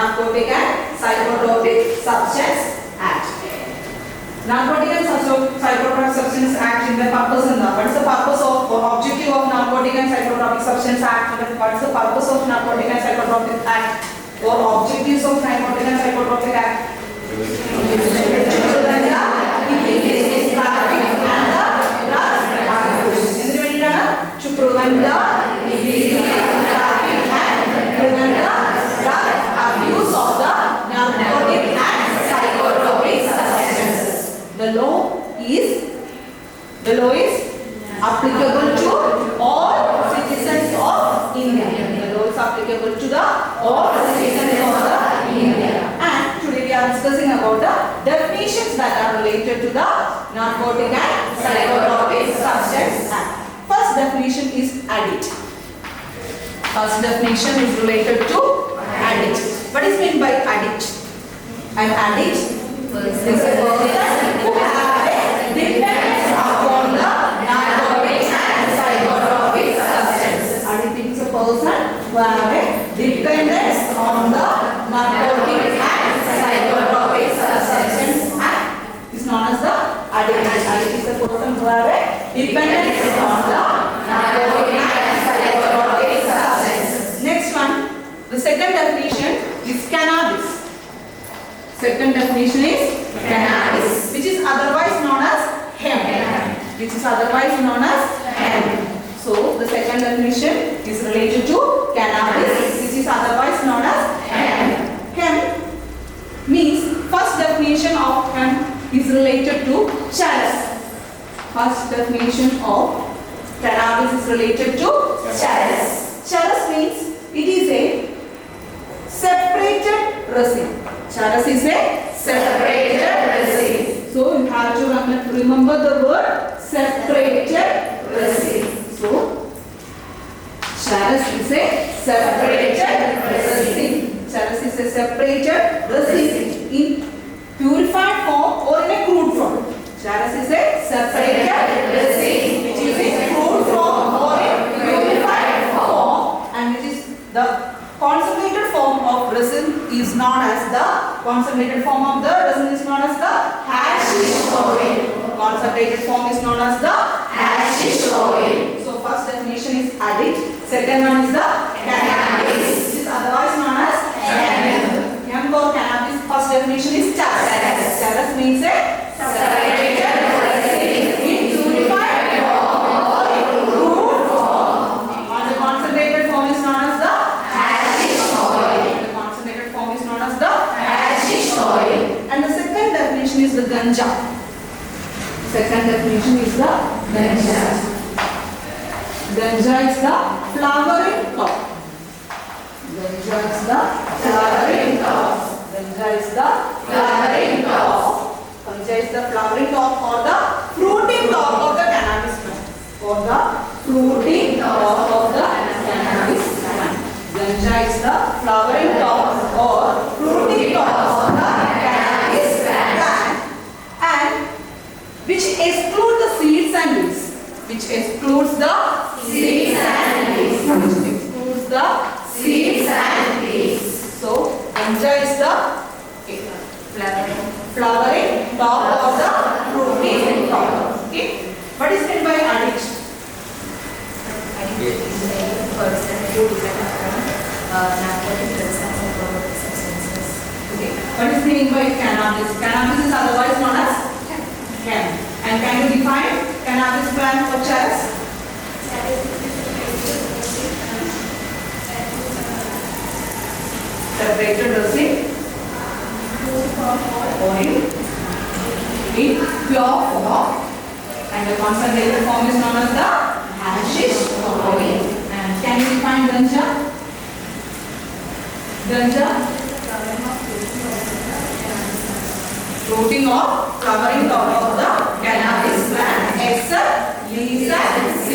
Narcotic and Psychotropic Substance Act. Narcotic and Psychotropic Substance Act in the purpose and what is the purpose of or objective of Narcotic and Psychotropic Substance Act? What is the purpose of Narcotic and Psychotropic Act or objectives of Narcotic and Psychotropic Act? To prevent the illegal trafficking and prevent the drug abuse of the narcotic and psychotropic substances. The law is applicable to all citizens of India. The law is applicable to the all citizens of the India. And today we are discussing about the definitions that are related to the Narcotic and Psychotropic Substance Act. First definition is addict. First definition is related to addict. What is meant by addict? An addict is a person who has a dependence upon the narcotic and psychotropic substances. Addict is a person who has a dependence on the narcotic and psychotropic substances and is known as the addict. Addict is a person who has a dependence on the narcotic and psychotropic substances. Next one, the second definition is cannabis. Second definition is cannabis, which is otherwise known as hemp. Which is otherwise known as hemp. So the second definition is related to cannabis, which is otherwise known as hemp. Hemp means first definition of hemp is related to charas. First definition of cannabis is related to charas. Charas means it is a separated resin. Charas is a separated resin. So you have to remember the word separated resin. So charas is a separated resin. Charas is a separated resin in purified form or in a crude form. Charas is a separated resin which is in crude form or in purified form, and which is the concentrated form of resin is known as the hashish oil. Concentrated form is known as the hashish oil. So first definition is addict. Second one is the cannabis. This is otherwise known as hemp. Hemp or cannabis. First definition is charas. Charas means a separated resin in purified form or in crude form. And the concentrated form is known as the hashish oil. The concentrated form is known as the hashish oil. And the second definition is the ganja. Second definition is the ganja. Ganja is the flowering top. Ganja is the flowering top. Ganja is the flowering top. Ganja is the flowering top or the fruiting top of the cannabis plant. Or the fruiting top of the cannabis plant. Ganja is the flowering top or fruiting top of the cannabis plant, and which excludes the seeds and leaves. Which excludes the seeds and leaves. Which excludes the seeds and leaves. So ganja is the flowering top of the fruiting top. Okay. What is meant by addict? Addict is a person who depends on narcotic drugs and psychotropic substances. Okay. What is meaning by cannabis? Cannabis is otherwise known as hemp. And can you define cannabis plant or charas? Separated resin or in pure form, and the concentrated form is known as the hashish oil. And can you define ganja? Ganja, fruiting or flowering top of the cannabis plant, except leaves and seeds.